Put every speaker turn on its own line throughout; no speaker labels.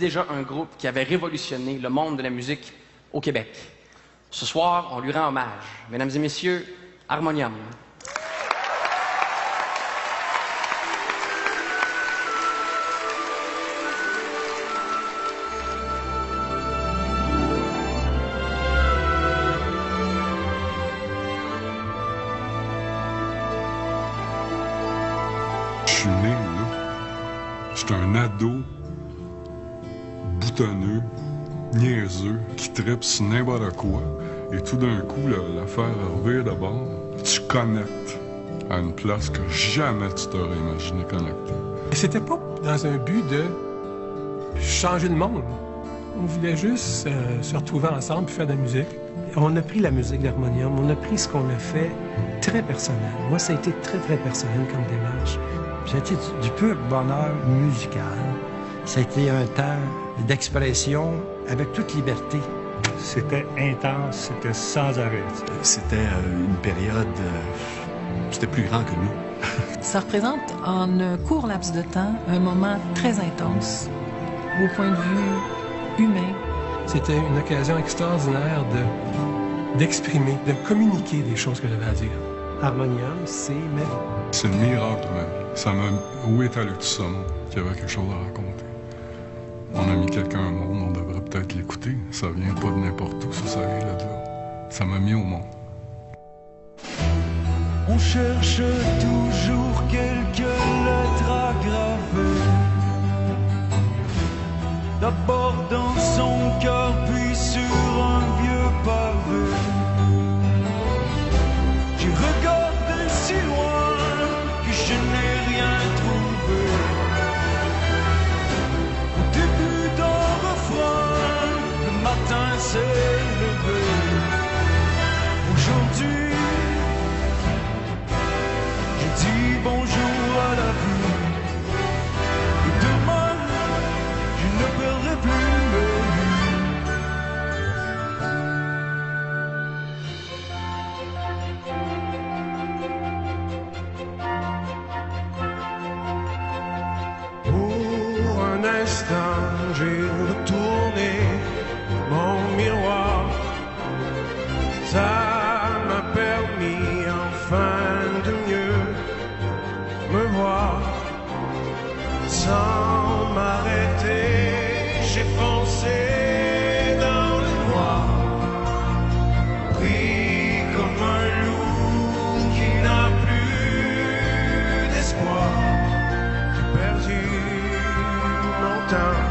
déjà un groupe qui avait révolutionné le monde de la musique au Québec. Ce soir, on lui rend hommage. Mesdames et messieurs, Harmonium.
Je suis né, là. J'étais un ado, boutonneux, niaiseux, qui tripe sur n'importe quoi. Et tout d'un coup, l'affaire revient d'abord. Tu connectes à une place que jamais tu t'aurais imaginé connecter.
C'était pas dans un but de changer le monde. On voulait juste se retrouver ensemble et faire de la musique.
On a pris la musique d'Harmonium, on a pris ce qu'on a fait très personnel. Moi, ça a été très, très personnel comme démarche. Ça a été du pur bonheur musical. Ça a été un temps d'expression avec toute liberté.
C'était intense, c'était sans arrêt.
C'était une période... c'était plus grand que nous.
Ça représente, en un court laps de temps, un moment très intense, au point de vue humain.
C'était une occasion extraordinaire d'exprimer, de communiquer des choses que j'avais à dire.
Harmonium, c'est ma vie.
C'est le miracle de ma vie. Ça m'a... Où est allé tout ça, moi? Qu'il y avait quelque chose à raconter. On a mis quelqu'un au monde, on devrait peut-être l'écouter. Ça vient pas de n'importe où, ça vient de là. Ça m'a mis au monde.
On cherche toujours quelques lettres à graver. D'abord dans son cœur, puis sur un vieux pavé. J'ai regardé si loin que je n'ai rien trouvé. Au début d'un refrain, le matin s'est levé. Aujourd'hui, je dis bonjour à la vie. Et demain, je ne perdrai plus mes
Pour un instant, j'ai retourné mon miroir. Ça m'a permis enfin de mieux me voir. Sans m'arrêter, j'ai foncé dans le noir. Pris comme un loup qui n'a plus d'espoir. J'ai perdu mon temps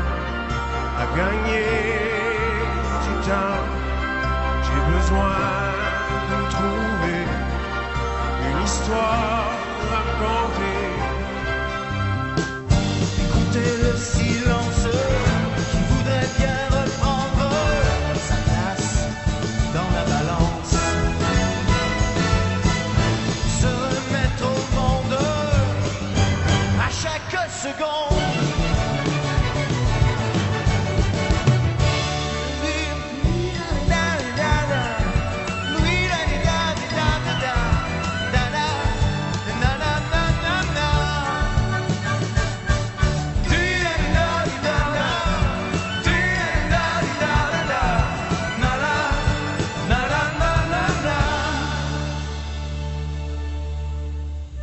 à gagner du temps. J'ai besoin de me trouver une histoire racontée.
Écoutez le silence qui voudrait bien reprendre sa place dans la balance. Se remettre au monde à chaque seconde.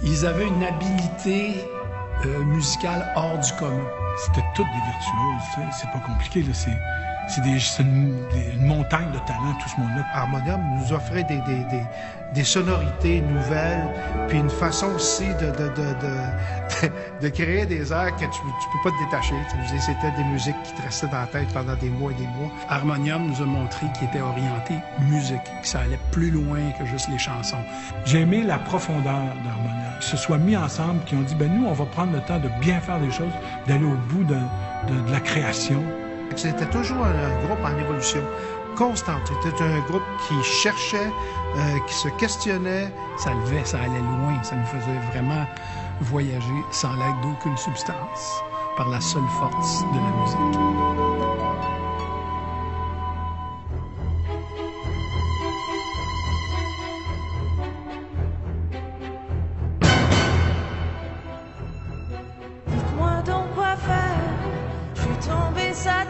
Ils avaient une habileté musicale hors du commun.
C'était toutes des virtuoses, c'est pas compliqué, là. C'est une montagne de talent, tout ce monde-là.
Harmonium nous offrait des sonorités nouvelles, puis une façon aussi de créer des airs que tu peux pas te détacher. C'était des musiques qui te restaient dans la tête pendant des mois et des mois.
Harmonium nous a montré qu'il était orienté musique, que ça allait plus loin que juste les chansons.
J'ai aimé la profondeur d'Harmonium. Ils se soient mis ensemble, qui ont dit, nous, on va prendre le temps de bien faire des choses, d'aller au bout de la création.
C'était toujours un groupe en évolution constante. C'était un groupe qui cherchait, qui se questionnait.
Ça levait, ça allait loin, ça nous faisait vraiment voyager sans l'aide d'aucune substance, par la seule force de la musique.
Dites-moi donc quoi faire, je suis tombée ça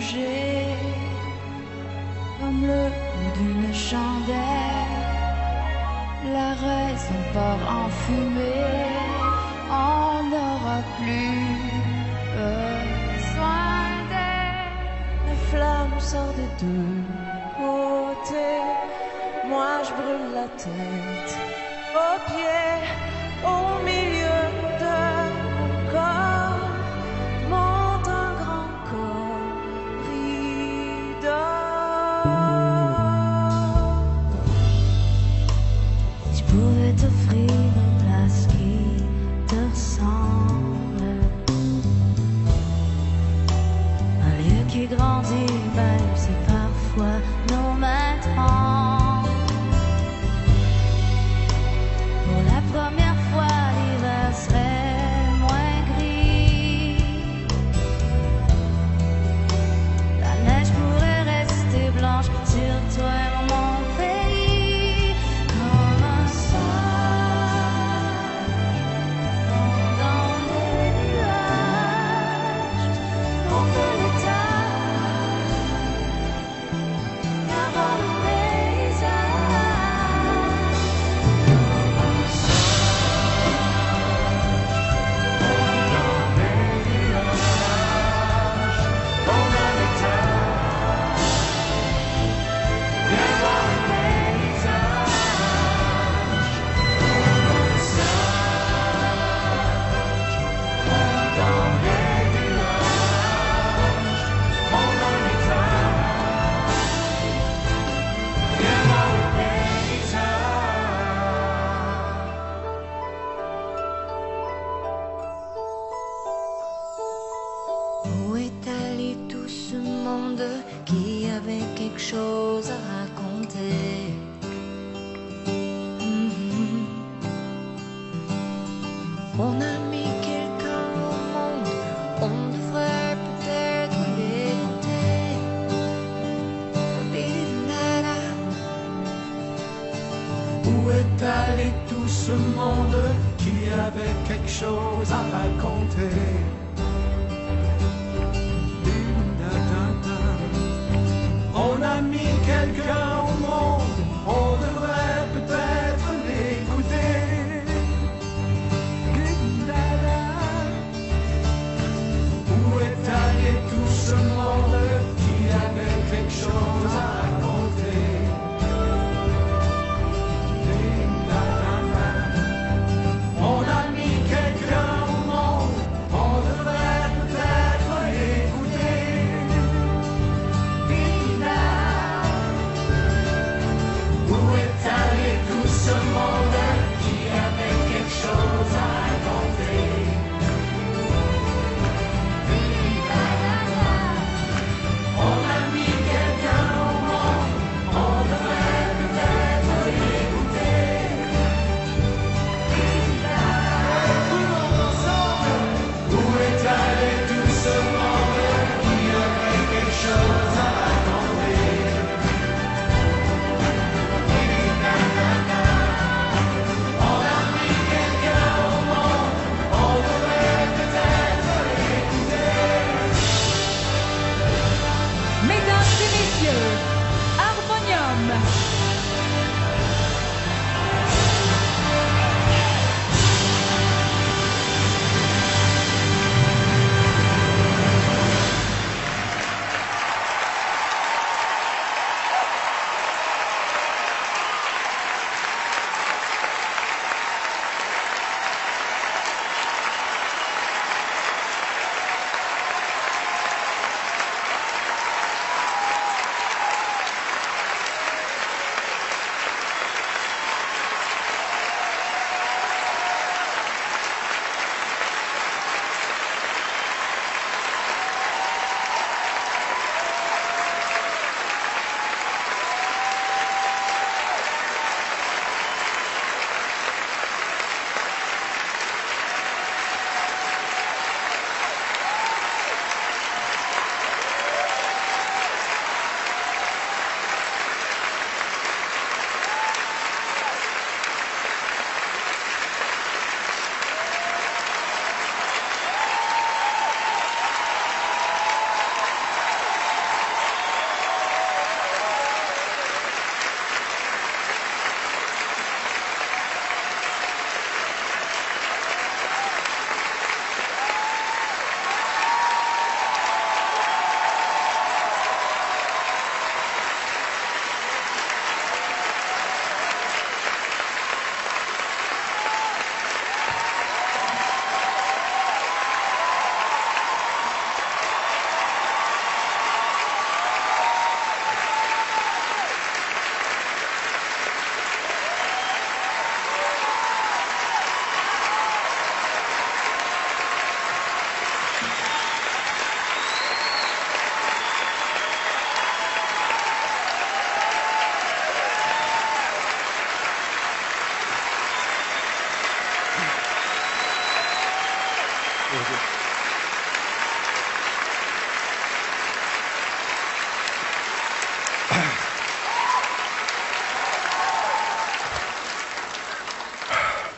bouger comme le bout d'une chandelle. La raison part en fumée, on n'aura plus besoin d'elle. La flamme sort des deux côtés, moi je brûle la tête aux pieds, au milieu de mon corps monte un grand corridor. Je pouvais t'offrir une place qui te ressemble, un lieu qui grandit même si parfois nos mains tremblent. Pour la première fois, l'hiver serait moins gris. La neige pourrait rester blanche sur toi et mon pays. Comme un sage dans les nuages, on fait l'étage, avant le paysage. Où est allé tout ce monde qui avait quelque chose à raconter? On a mis quelqu'un au monde, on devrait peut-être l'écouter.
Où est allé tout ce monde qui avait quelque chose à raconter? On a mis quelqu'un au monde, on devrait peut-être l'écouter. Où est allé tout ce monde qui avait quelque chose à raconter? On a mis quelqu'un au monde, on devrait peut-être l'écouter.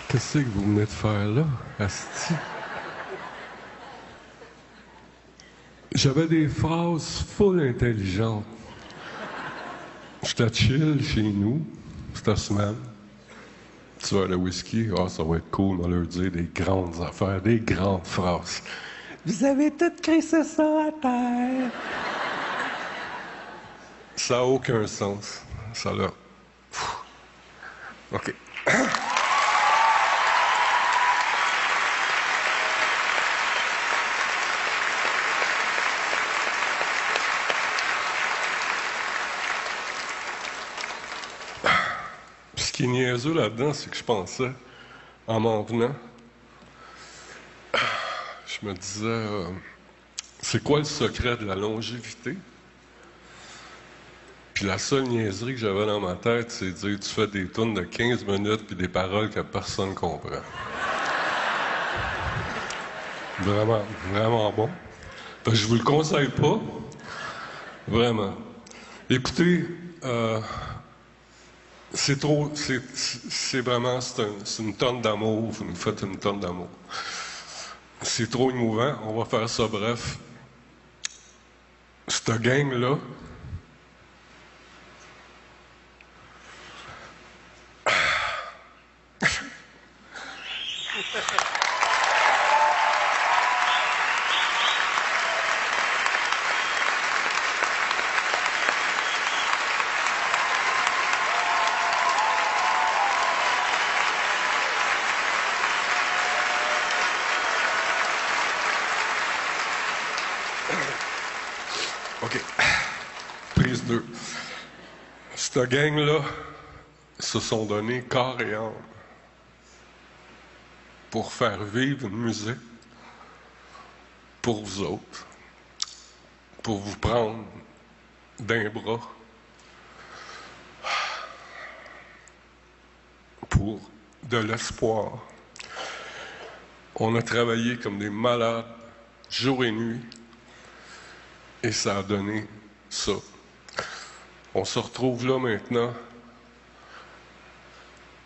Qu'est-ce que vous venez de faire là, asti? J'avais des phrases full intelligentes. J'étais chill chez nous, cette semaine. Tu vois, le whisky, ça va être cool, on va leur dire des grandes affaires, des grandes phrases. Vous avez tout crissé ça à terre. Ça n'a aucun sens. Ça là. OK. Ce qui est niaiseux là-dedans, c'est que je pensais, en m'en venant, je me disais, c'est quoi le secret de la longévité? Puis la seule niaiserie que j'avais dans ma tête, c'est de dire, tu fais des tunes de 15 minutes puis des paroles que personne comprend. Vraiment, vraiment bon. Fait que je vous le conseille pas. Vraiment. Écoutez, c'est trop, c'est vraiment, c'est une tonne d'amour. Vous nous faites une tonne d'amour. C'est trop émouvant. On va faire ça bref. Cette gang-là, OK. Prise 2. Cette gang-là se sont donnés corps et âme pour faire vivre une musique pour vous autres, pour vous prendre d'un bras, pour de l'espoir. On a travaillé comme des malades, jour et nuit, et ça a donné ça. On se retrouve là maintenant,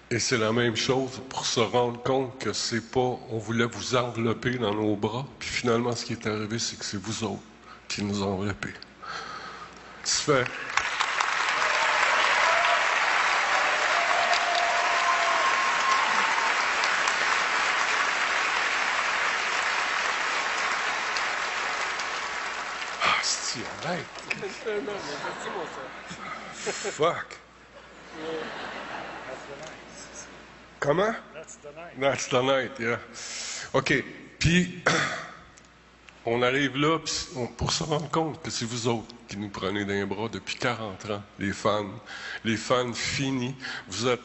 et c'est la même chose pour se rendre compte que c'est pas, on voulait vous envelopper dans nos bras, puis finalement ce qui est arrivé, c'est que c'est vous autres qui nous enveloppez. Ça fait. Ah, c'est arrête.
Non, mais dis-moi ça.
Fuck. Comment?
That's the night.
That's the night, yeah. OK. Puis, on arrive là pour se rendre compte que c'est vous autres qui nous prenez d'un bras depuis 40 ans, les fans finis. Vous êtes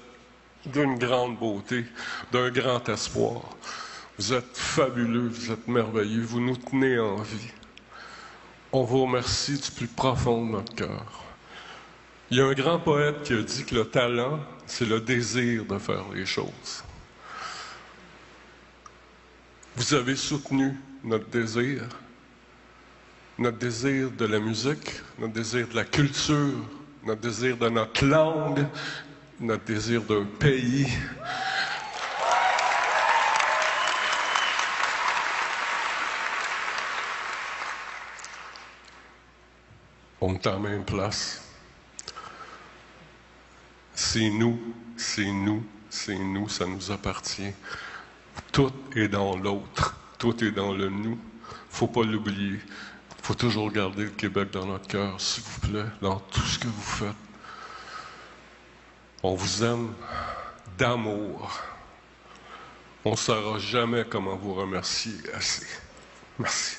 d'une grande beauté, d'un grand espoir. Vous êtes fabuleux, vous êtes merveilleux, vous nous tenez en vie. On vous remercie du plus profond de notre cœur. Il y a un grand poète qui a dit que le talent, c'est le désir de faire les choses. Vous avez soutenu notre désir de la musique, notre désir de la culture, notre désir de notre langue, notre désir d'un pays. On est en même place. C'est nous, c'est nous, c'est nous, ça nous appartient. Tout est dans l'autre, tout est dans le nous. Faut pas l'oublier. Faut toujours garder le Québec dans notre cœur, s'il vous plaît, dans tout ce que vous faites. On vous aime d'amour. On ne saura jamais comment vous remercier assez. Merci.